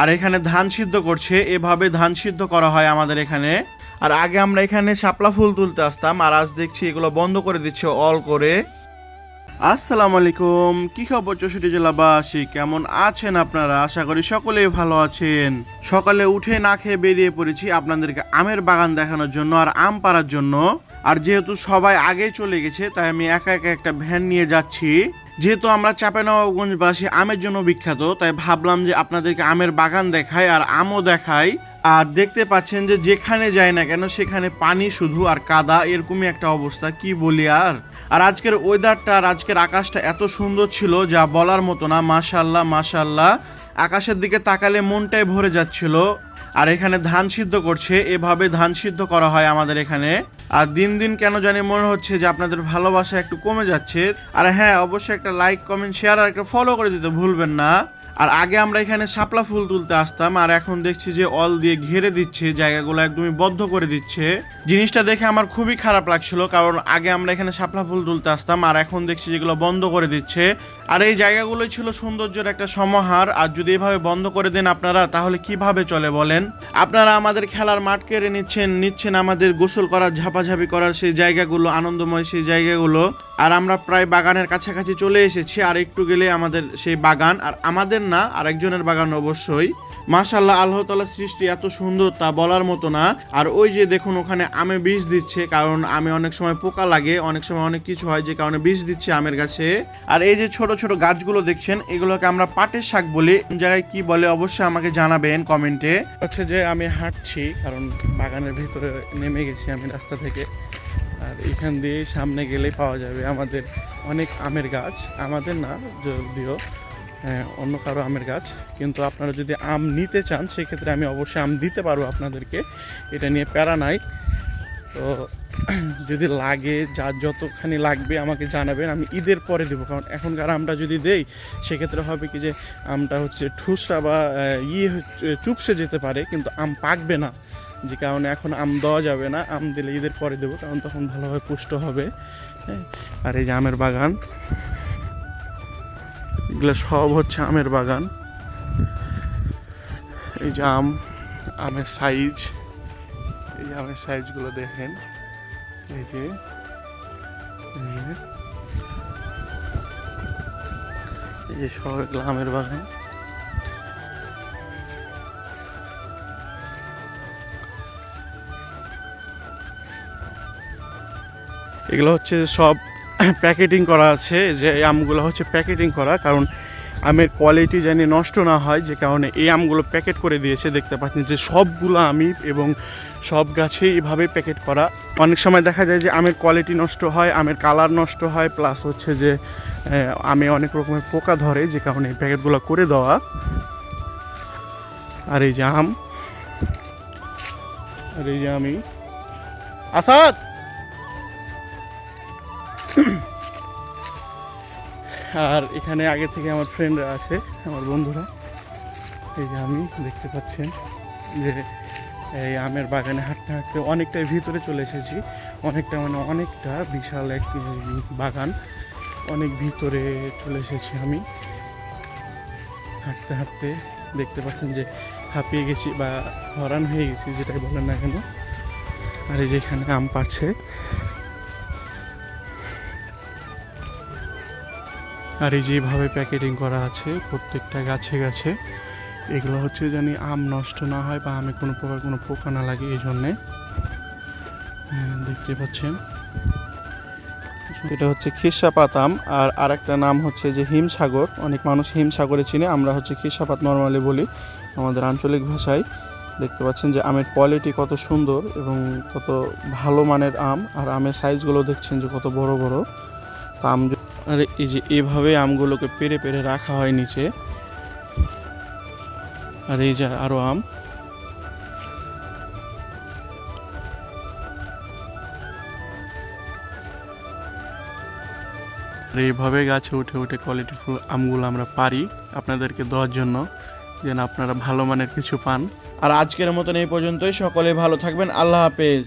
আর এখানে ধান সিদ্ধ করছে, এভাবে ধান সিদ্ধ করা হয় আমাদের এখানে। আর আগে আমরা এখানে শাপলা ফুল তুলতে আসতাম, আর আজ দেখছি এগুলো বন্ধ করে দিচ্ছে অল করে। আসসালামু আলাইকুম, কি খবর 64 জেলাবাসী, কেমন আছেন আপনারা? আশা করি সকলেই ভালো আছেন। সকালে উঠে না খেয়ে বেরিয়ে পড়েছি আপনাদেরকে আমের বাগান দেখানোর জন্য আর আম পাড়ার জন্য। আর যেহেতু সবাই আগেই চলে গেছে, তাই আমি একা একা একটা ভ্যান নিয়ে যাচ্ছি। যেহেতু আমরা চাঁপাইনবাবগঞ্জবাসী আমের জন্য বিখ্যাত, তাই ভাবলাম যে আপনাদেরকে আমের বাগান দেখাই আর আমও দেখাই। আর দেখতে পাচ্ছেন যে যেখানে যাই না কেন সেখানে পানি শুধু আর কাদা, এরকমই একটা অবস্থা, কি বলি আর। আর আজকের ওয়েদারটা আর আজকের আকাশটা এত সুন্দর ছিল যা বলার মতো না। মাশাল্লাহ মাশাল্লাহ, আকাশের দিকে তাকালে মনটাই ভরে যাচ্ছিল। আর এখানে ধান সিদ্ধ করছে, এভাবে ধান সিদ্ধ করা হয় আমাদের এখানে। আর দিন দিন কেন জানি মনে হচ্ছে যে আপনাদের ভালোবাসা একটু কমে যাচ্ছে। আর হ্যাঁ, অবশ্যই একটা লাইক কমেন্ট শেয়ার আর একটা ফলো করে দিতে ভুলবেন না। আর আগে আমরা এখানে শাপলা ফুল তুলতে আসতাম, আর এখন দেখছি যে অল দিয়ে ঘিরে দিচ্ছে, জায়গাগুলো একদমই বদ্ধ করে দিচ্ছে। জিনিসটা দেখে আমার খুবই খারাপ লাগছিল, কারণ আগে আমরা এখানে শাপলা ফুল তুলতে আসতাম, আর এখন দেখছি যেগুলো বন্ধ করে দিচ্ছে। আর এই জায়গাগুলোই ছিল সৌন্দর্যের একটা সমাহার, আর যদি এভাবে বন্ধ করে দেন আপনারা, তাহলে কিভাবে চলে বলেন? আপনারা আমাদের খেলার মাঠ কেড়ে নিচ্ছেন আমাদের গোসল করার, ঝাপাঝাপি করার সেই জায়গাগুলো, আনন্দময় সেই জায়গাগুলো। আর আমরা প্রায় বাগানের কাছাকাছি চলে এসেছি, আর একটু গেলে আমাদের সেই বাগান। আর আমাদের না, আরেকজনের বাগান অবশ্যই। মাশাআল্লাহ, আল্লাহ তাআলার সৃষ্টি এত সুন্দর তা বলার মতো না। আর ওই যে দেখুন, ওখানে আমে বিষ দিচ্ছে, কারণ আমে অনেক সময় পোকা লাগে, অনেক সময় অনেক কিছু হয়, যে কারণে বিষ দিচ্ছে আমের গাছে। আর এই যে ছোট ছোট গাছগুলো দেখছেন, এগুলোকে আমরা পাটের শাক বলি, কোন জায়গায় কি বলে অবশ্যই আমাকে জানাবেন কমেন্টে। হচ্ছে যে আমি হাঁটছি, কারণ বাগানের ভিতরে নেমে গেছি আমি রাস্তা থেকে। আর এখান দিয়ে সামনে গেলেই পাওয়া যাবে আমাদের অনেক আমের গাছ। আমাদের না যদিও, অন্য কারো আমের গাছ, কিন্তু আপনারা যদি আম নিতে চান সেক্ষেত্রে আমি অবশ্যই আম দিতে পারবো আপনাদেরকে, এটা নিয়ে প্যারা নাই। তো যদি লাগে, যার যতখানি লাগবে আমাকে জানাবেন, আমি ঈদের পরে দেবো। কারণ এখনকার আমটা যদি দেই সেক্ষেত্রে হবে কি যে আমটা হচ্ছে ঠুসরা বা চুপসে যেতে পারে, কিন্তু আম পাকবে না, যে কারণে এখন আম দেওয়া যাবে না। আম দিলে ঈদের পরে দেবো, কারণ তখন ভালোভাবে পুষ্ট হবে। হ্যাঁ, আর এই যে আমের বাগান, এগুলো সব হচ্ছে আমের বাগান। এই যে আমের সাইজ, এই যে আমের সাইজগুলো দেখেন, এই যে সব এগুলো আমের বাগান। এগুলো হচ্ছে সব প্যাকেটিং করা আছে, যে এই আমগুলো হচ্ছে প্যাকেটিং করা, কারণ আমের কোয়ালিটি জানি নষ্ট না হয়, যে কারণে এই আমগুলো প্যাকেট করে দিয়েছে। দেখতে পাচ্ছেন যে সবগুলো আমি এবং সব গাছেই এভাবে প্যাকেট করা। অনেক সময় দেখা যায় যে আমের কোয়ালিটি নষ্ট হয়, আমের কালার নষ্ট হয়, প্লাস হচ্ছে যে আমে অনেক রকমের পোকা ধরে, যে কারণে এই প্যাকেটগুলো করে দেওয়া। আর এই যে আম, আর এই যে আমি আসাদ। আর এখানে আগে থেকে আমার ফ্রেন্ডরা আছে, আমার বন্ধুরা। এই যে আমি দেখতে পাচ্ছেন যে এই আমের বাগানে হাঁটতে হাঁটতে অনেকটাই ভিতরে চলে এসেছি। অনেকটা বিশাল এক বাগান, অনেক ভিতরে চলে এসেছি আমি হাঁটতে হাঁটতে। দেখতে পাচ্ছেন যে হাঁপিয়ে গেছি বা হরান হয়ে গেছি, যেটাই বলেন না কেন। আর এই যে এখানে আম পাচ্ছে, আর এই যেভাবে প্যাকেটিং করা আছে প্রত্যেকটা গাছে গাছে, এগুলো হচ্ছে জানি আম নষ্ট না হয় বা আমে কোনো প্রকার কোনো পোকা না লাগে, এই জন্যে। দেখতে পাচ্ছেন এটা হচ্ছে খিরসাপাত আম, আর আরেকটা নাম হচ্ছে যে হিমসাগর। অনেক মানুষ হিমসাগরে চিনে, আমরা হচ্ছে খিরসাপাত নর্মালি বলি আমাদের আঞ্চলিক ভাষায়। দেখতে পাচ্ছেন যে আমের কোয়ালিটি কত সুন্দর এবং কত ভালো মানের আম, আর আমের সাইজগুলো দেখছেন যে কত বড় বড় আম। আর এই যে এভাবে আমগুলোকে পেরে পেরে রাখা হয় নিচে। আর এই যে আরো আম, এইভাবে গাছে উঠে উঠে কোয়ালিটিফুল আমগুলো আমরা পারি আপনাদেরকে দেওয়ার জন্য, যেন আপনারা ভালো মানের কিছু পান। আর আজকের মতন এই পর্যন্তই, সকলে ভালো থাকবেন, আল্লাহ হাফেজ।